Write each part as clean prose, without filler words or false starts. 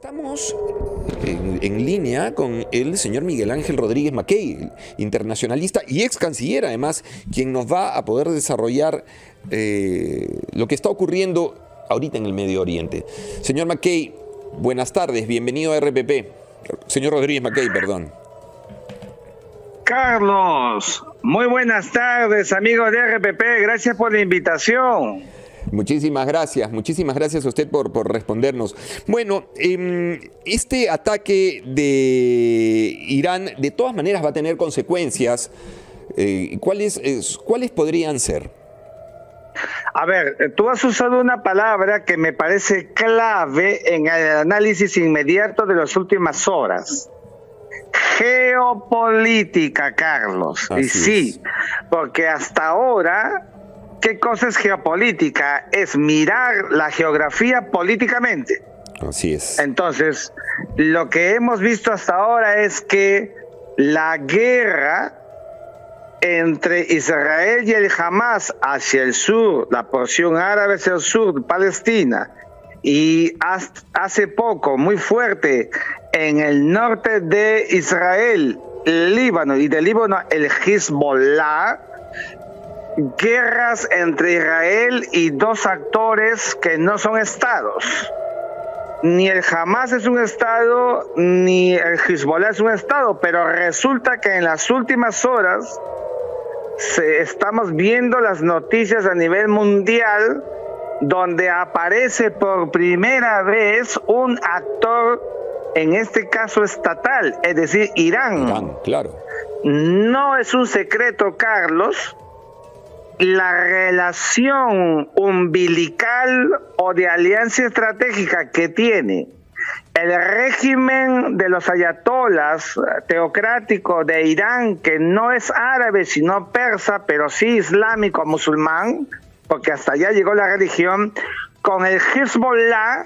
Estamos en línea con el señor Miguel Ángel Rodríguez Mackay, internacionalista y ex canciller, además, quien nos va a poder desarrollar lo que está ocurriendo ahorita en el Medio Oriente. Señor Mackay, buenas tardes, bienvenido a RPP. Señor Rodríguez Mackay, perdón. Carlos, muy buenas tardes, amigos de RPP, gracias por la invitación. Muchísimas gracias a usted por respondernos. Bueno, este ataque de Irán de todas maneras va a tener consecuencias. ¿Cuáles podrían ser? A ver, tú has usado una palabra que me parece clave en el análisis inmediato de las últimas horas. Geopolítica, Carlos. Así y sí, es. Porque hasta ahora, ¿qué cosa es geopolítica? Es mirar la geografía políticamente. Así es. Entonces, lo que hemos visto hasta ahora es que la guerra entre Israel y el Hamas hacia el sur, la porción árabe hacia el sur, Palestina, y hace poco, muy fuerte, en el norte de Israel, Líbano, y del Líbano el Hezbollah, guerras entre Israel y dos actores que no son estados. Ni el Hamas es un estado, ni el Hezbollah es un estado, pero resulta que en las últimas horas estamos viendo las noticias a nivel mundial donde aparece por primera vez un actor, en este caso estatal, es decir, Irán. Irán, claro. No es un secreto, Carlos, la relación umbilical o de alianza estratégica que tiene el régimen de los ayatolas teocráticos de Irán, que no es árabe sino persa, pero sí islámico musulmán, porque hasta allá llegó la religión, con el Hezbollah,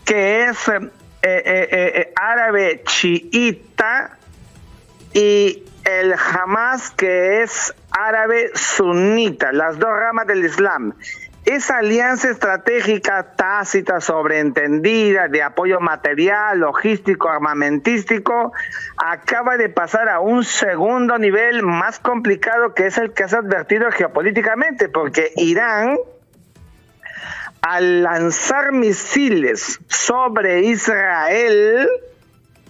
que es árabe chiita, y el Hamas, que es árabe sunita, las dos ramas del Islam. Esa alianza estratégica tácita, sobreentendida, de apoyo material, logístico, armamentístico, acaba de pasar a un segundo nivel más complicado, que es el que has advertido geopolíticamente, porque Irán, al lanzar misiles sobre Israel,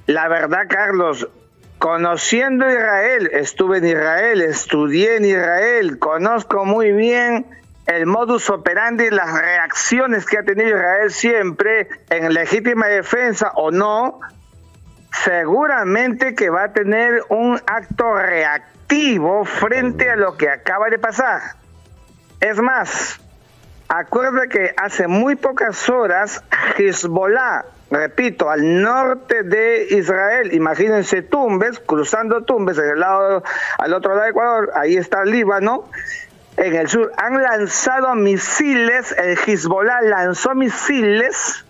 la verdad, Carlos, conociendo Israel, estuve en Israel, estudié en Israel, conozco muy bien el modus operandi, las reacciones que ha tenido Israel siempre en legítima defensa o no, seguramente que va a tener un acto reactivo frente a lo que acaba de pasar. Es más, acuerda que hace muy pocas horas Hezbollah, repito, al norte de Israel, imagínense Tumbes, cruzando Tumbes, al otro lado de Ecuador, ahí está el Líbano, en el sur, han lanzado misiles, el Hezbollah lanzó misiles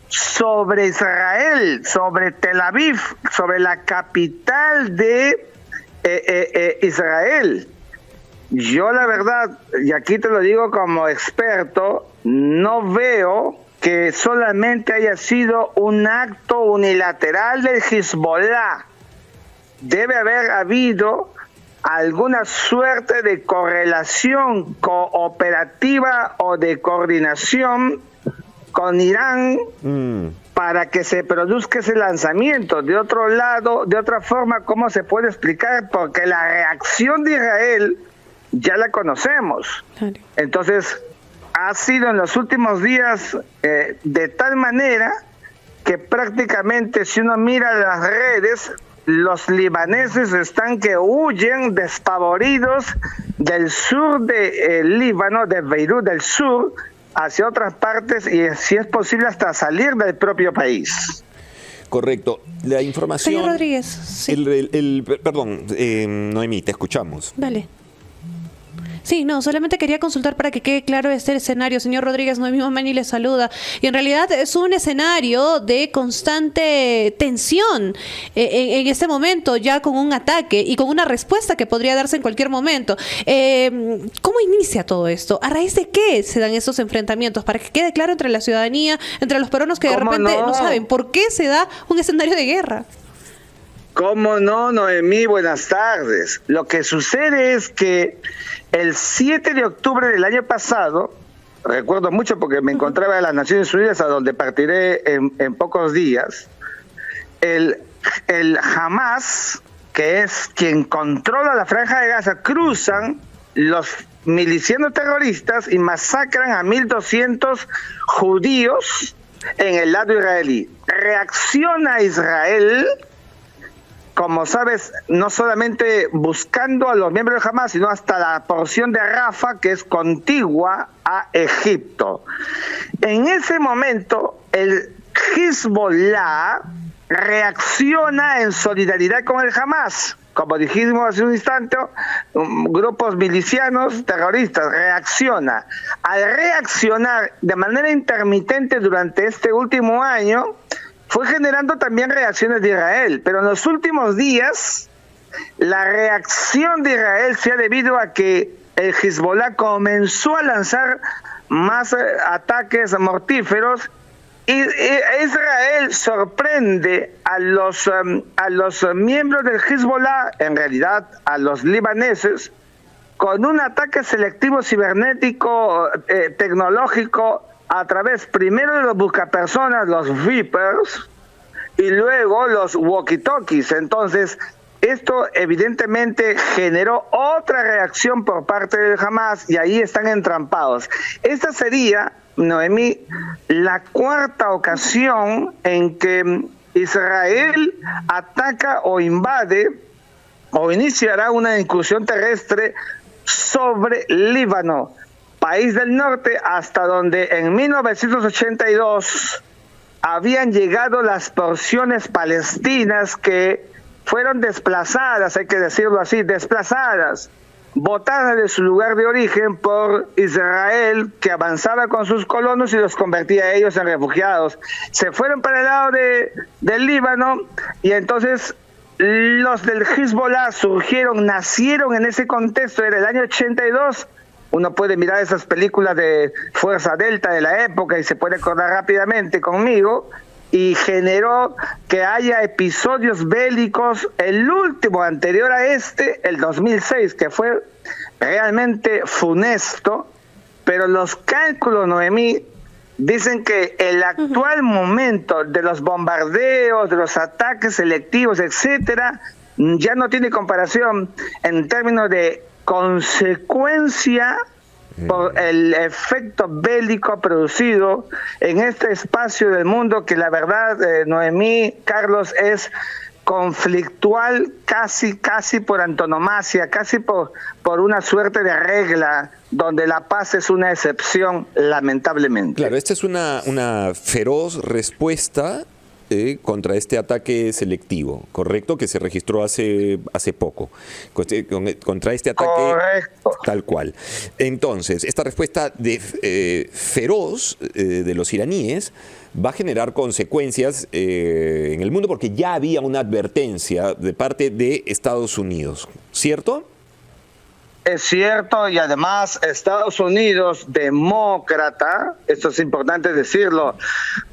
sobre Israel, sobre Tel Aviv, sobre la capital de Israel. Yo la verdad, y aquí te lo digo como experto, no veo que solamente haya sido un acto unilateral del Hezbollah. Debe haber habido alguna suerte de correlación cooperativa o de coordinación con Irán para que se produzca ese lanzamiento. De otro lado, de otra forma, ¿cómo se puede explicar? Porque la reacción de Israel ya la conocemos. Entonces, ha sido en los últimos días de tal manera que prácticamente, si uno mira las redes, los libaneses están que huyen despavoridos del sur de Líbano, de Beirut del sur, hacia otras partes y, si es posible, hasta salir del propio país. Correcto. La información... Señor Rodríguez, sí. Perdón, Noemí, te escuchamos. Vale. Sí, no, solamente quería consultar para que quede claro este escenario. Señor Rodríguez, Noemí Mamani le saluda. Y en realidad es un escenario de constante tensión en este momento, ya con un ataque y con una respuesta que podría darse en cualquier momento. ¿Cómo inicia todo esto? ¿A raíz de qué se dan estos enfrentamientos? Para que quede claro entre la ciudadanía, entre los peruanos que de repente no saben por qué se da un escenario de guerra. ¿Cómo no, Noemí? Buenas tardes. Lo que sucede es que el 7 de octubre del año pasado, recuerdo mucho porque me encontraba en las Naciones Unidas, a donde partiré en pocos días, el Hamas, que es quien controla la Franja de Gaza, cruzan los milicianos terroristas y masacran a 1.200 judíos en el lado israelí. Reacciona Israel, como sabes, no solamente buscando a los miembros de Hamas, sino hasta la porción de Rafah, que es contigua a Egipto. En ese momento, el Hezbollah reacciona en solidaridad con el Hamas. Como dijimos hace un instante, grupos milicianos terroristas reacciona. Al reaccionar de manera intermitente durante este último año, fue generando también reacciones de Israel, pero en los últimos días la reacción de Israel se ha debido a que el Hezbollah comenzó a lanzar más ataques mortíferos y Israel sorprende a los miembros del Hezbollah, en realidad a los libaneses, con un ataque selectivo cibernético tecnológico a través primero de los buscapersonas, los Vipers, y luego los walkie-talkies. Entonces, esto evidentemente generó otra reacción por parte del Hamas y ahí están entrampados. Esta sería, Noemí, la cuarta ocasión en que Israel ataca o invade o iniciará una incursión terrestre sobre Líbano, país del norte, hasta donde en 1982 habían llegado las porciones palestinas que fueron desplazadas, hay que decirlo así, desplazadas, botadas de su lugar de origen por Israel, que avanzaba con sus colonos y los convertía a ellos en refugiados. Se fueron para el lado del Líbano y entonces los del Hezbollah nacieron en ese contexto, era el año 82. Uno puede mirar esas películas de Fuerza Delta de la época y se puede acordar rápidamente conmigo, y generó que haya episodios bélicos, el último anterior a este, el 2006, que fue realmente funesto, pero los cálculos, Noemí, dicen que el actual momento de los bombardeos, de los ataques selectivos, etcétera, ya no tiene comparación en términos de consecuencia por el efecto bélico producido en este espacio del mundo que la verdad, Noemí, Carlos, es conflictual casi por antonomasia, casi por una suerte de regla donde la paz es una excepción, lamentablemente. Claro, esta es una feroz respuesta contra este ataque selectivo, ¿correcto? Que se registró hace poco. Contra este ataque, correcto, tal cual. Entonces, esta respuesta feroz de los iraníes va a generar consecuencias en el mundo, porque ya había una advertencia de parte de Estados Unidos, ¿cierto? Es cierto, y además Estados Unidos, demócrata, esto es importante decirlo,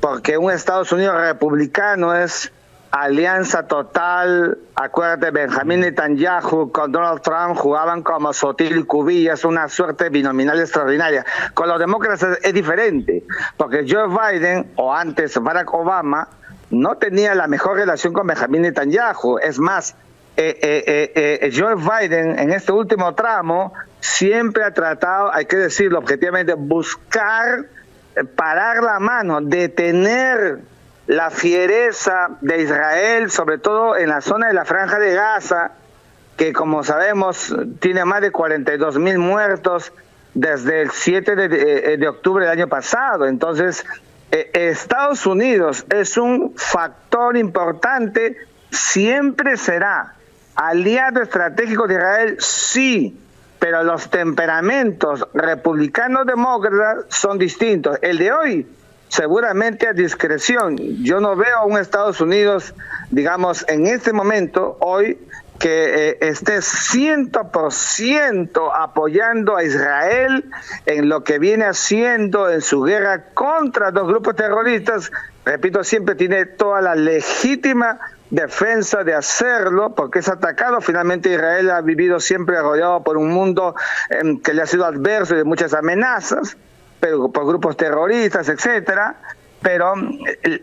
porque un Estados Unidos republicano es alianza total. Acuérdate, Benjamín Netanyahu con Donald Trump jugaban como Sotil y Cubillas, una suerte binominal extraordinaria. Con los demócratas es diferente, porque Joe Biden, o antes Barack Obama, no tenía la mejor relación con Benjamín Netanyahu. Es más, Joe Biden en este último tramo siempre ha tratado, hay que decirlo objetivamente, buscar parar la mano, detener la fiereza de Israel, sobre todo en la zona de la Franja de Gaza, que como sabemos tiene más de 42,000 muertos desde el 7 de octubre del año pasado. Entonces, Estados Unidos es un factor importante, siempre será aliado estratégico de Israel, sí, pero los temperamentos republicanos-demócratas son distintos. El de hoy, seguramente a discreción. Yo no veo a un Estados Unidos, digamos, en este momento, hoy, que esté 100% apoyando a Israel en lo que viene haciendo en su guerra contra los grupos terroristas. Repito, siempre tiene toda la legítima defensa de hacerlo, porque es atacado. Finalmente Israel ha vivido siempre rodeado por un mundo que le ha sido adverso de muchas amenazas, pero por grupos terroristas, etcétera. Pero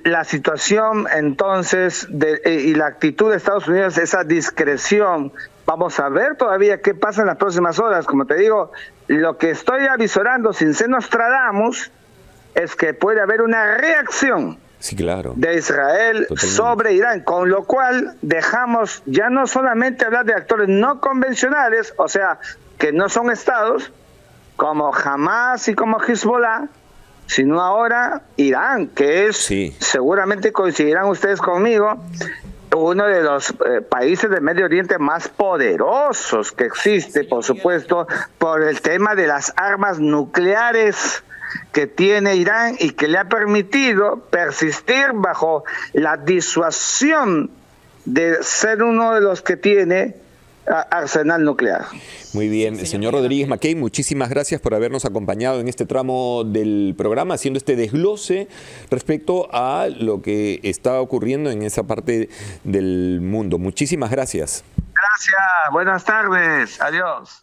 la situación entonces y la actitud de Estados Unidos, esa discreción, vamos a ver todavía qué pasa en las próximas horas. Como te digo, lo que estoy avisorando sin ser Nostradamus es que puede haber una reacción, sí, claro, de Israel sobre Irán, con lo cual dejamos ya no solamente hablar de actores no convencionales, o sea, que no son estados, como Hamas y como Hezbollah, sino ahora Irán, que es, sí, seguramente coincidirán ustedes conmigo, uno de los países del Medio Oriente más poderosos que existe, por supuesto, por el tema de las armas nucleares que tiene Irán y que le ha permitido persistir bajo la disuasión de ser uno de los que tiene arsenal nuclear. Muy bien, señor Rodríguez Mackey, muchísimas gracias por habernos acompañado en este tramo del programa, haciendo este desglose respecto a lo que está ocurriendo en esa parte del mundo. Muchísimas gracias. Gracias, buenas tardes, adiós.